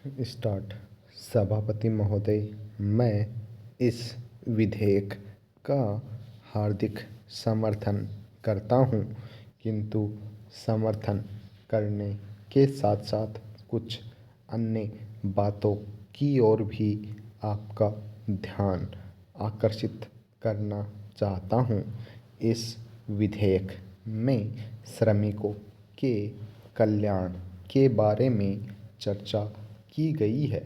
Start. सभापति महोदय, मैं इस विधेयक का हार्दिक समर्थन करता हूं, किंतु समर्थन करने के साथ साथ कुछ अन्य बातों की ओर भी आपका ध्यान आकर्षित करना चाहता हूं। इस विधेयक में श्रमिकों के कल्याण के बारे में चर्चा की गई है।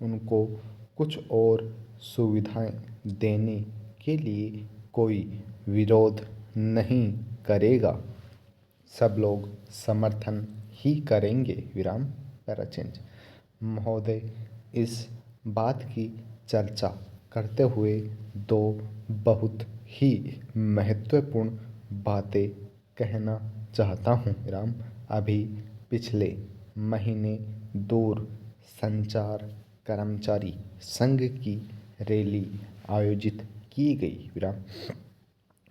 उनको कुछ और सुविधाएं देने के लिए कोई विरोध नहीं करेगा। सब लोग समर्थन ही करेंगे। पैराचेंज। महोदय, इस बात की चर्चा करते हुए दो बहुत ही महत्वपूर्ण बातें कहना चाहता हूँ। अभी पिछले महीने दूर संचार कर्मचारी संघ की रैली आयोजित की गई।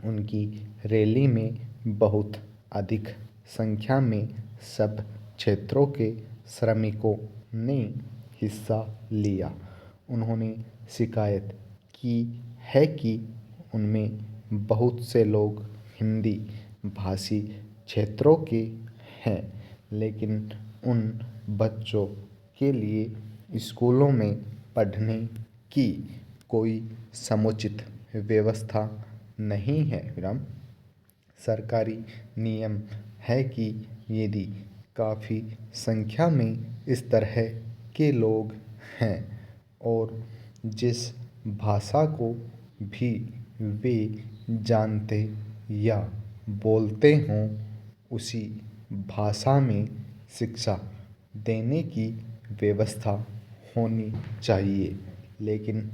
उनकी रैली में बहुत अधिक संख्या में सब क्षेत्रों के श्रमिकों ने हिस्सा लिया। उन्होंने शिकायत की है कि उनमें बहुत से लोग हिंदी भाषी क्षेत्रों के हैं, लेकिन उन बच्चों के लिए स्कूलों में पढ़ने की कोई समुचित व्यवस्था नहीं है। सरकारी नियम है कि यदि काफ़ी संख्या में इस तरह के लोग हैं और जिस भाषा को भी वे जानते या बोलते हों, उसी भाषा में शिक्षा देने की व्यवस्था होनी चाहिए। लेकिन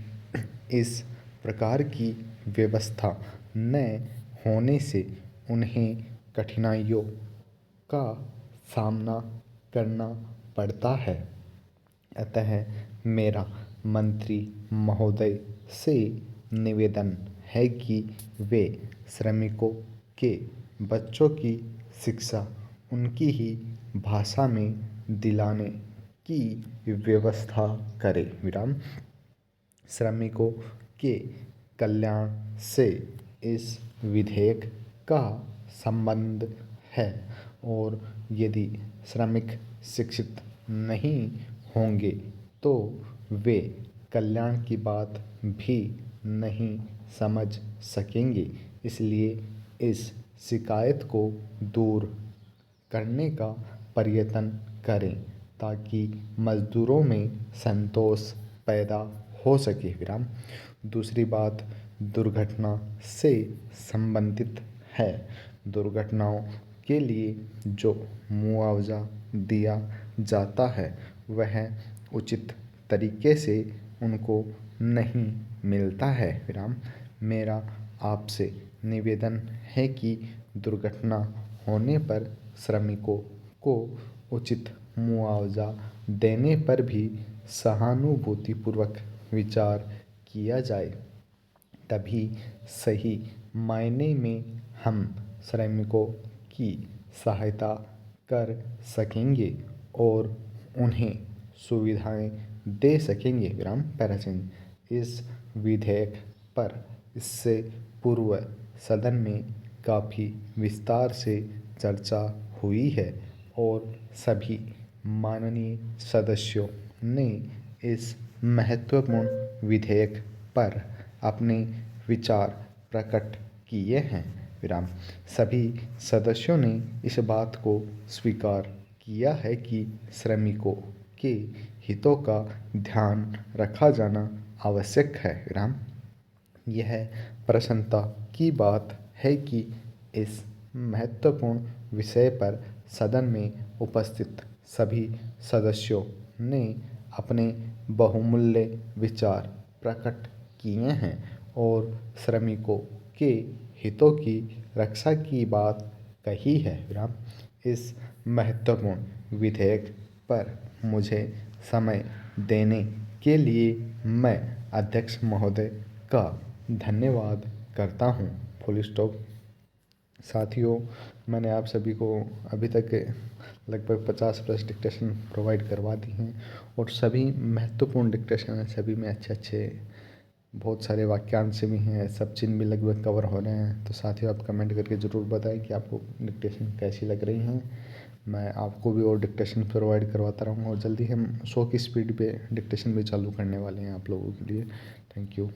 इस प्रकार की व्यवस्था न होने से उन्हें कठिनाइयों का सामना करना पड़ता है। अतः मेरा मंत्री महोदय से निवेदन है कि वे श्रमिकों के बच्चों की शिक्षा उनकी ही भाषा में दिलाने की व्यवस्था करें। श्रमिकों के कल्याण से इस विधेयक का संबंध है और यदि श्रमिक शिक्षित नहीं होंगे तो वे कल्याण की बात भी नहीं समझ सकेंगे। इसलिए इस शिकायत को दूर करने का प्रयत्न करें ताकि मजदूरों में संतोष पैदा हो सके। दूसरी बात दुर्घटना से संबंधित है। दुर्घटनाओं के लिए जो मुआवजा दिया जाता है वह उचित तरीके से उनको नहीं मिलता है। मेरा आपसे निवेदन है कि दुर्घटना होने पर श्रमिकों को उचित मुआवजा देने पर भी सहानुभूतिपूर्वक विचार किया जाए। तभी सही मायने में हम श्रमिकों की सहायता कर सकेंगे और उन्हें सुविधाएं दे सकेंगे। पैराचेंज। इस विधेयक पर इससे पूर्व सदन में काफ़ी विस्तार से चर्चा हुई है और सभी माननीय सदस्यों ने इस महत्वपूर्ण विधेयक पर अपने विचार प्रकट किए हैं। सभी सदस्यों ने इस बात को स्वीकार किया है कि श्रमिकों के हितों का ध्यान रखा जाना आवश्यक है। यह प्रसन्नता की बात है कि इस महत्वपूर्ण विषय पर सदन में उपस्थित सभी सदस्यों ने अपने बहुमूल्य विचार प्रकट किए हैं और श्रमिकों के हितों की रक्षा की बात कही है। इस महत्वपूर्ण विधेयक पर मुझे समय देने के लिए मैं अध्यक्ष महोदय का धन्यवाद करता हूँ। Full stop. साथियों, मैंने आप सभी को अभी तक लगभग 50+ डिक्टेशन प्रोवाइड करवा दी हैं और सभी महत्वपूर्ण डिक्टेशन हैं, सभी में अच्छे अच्छे बहुत सारे वाक्यांश भी हैं, सब चिन्ह भी लगभग कवर हो रहे हैं। तो साथियों, आप कमेंट करके ज़रूर बताएं कि आपको डिक्टेशन कैसी लग रही हैं। मैं आपको भी और डिक्टेशन प्रोवाइड करवाता रहूँगा और जल्दी हम 100 की स्पीड पे डिक्टेशन भी चालू करने वाले हैं आप लोगों के लिए। Thank you.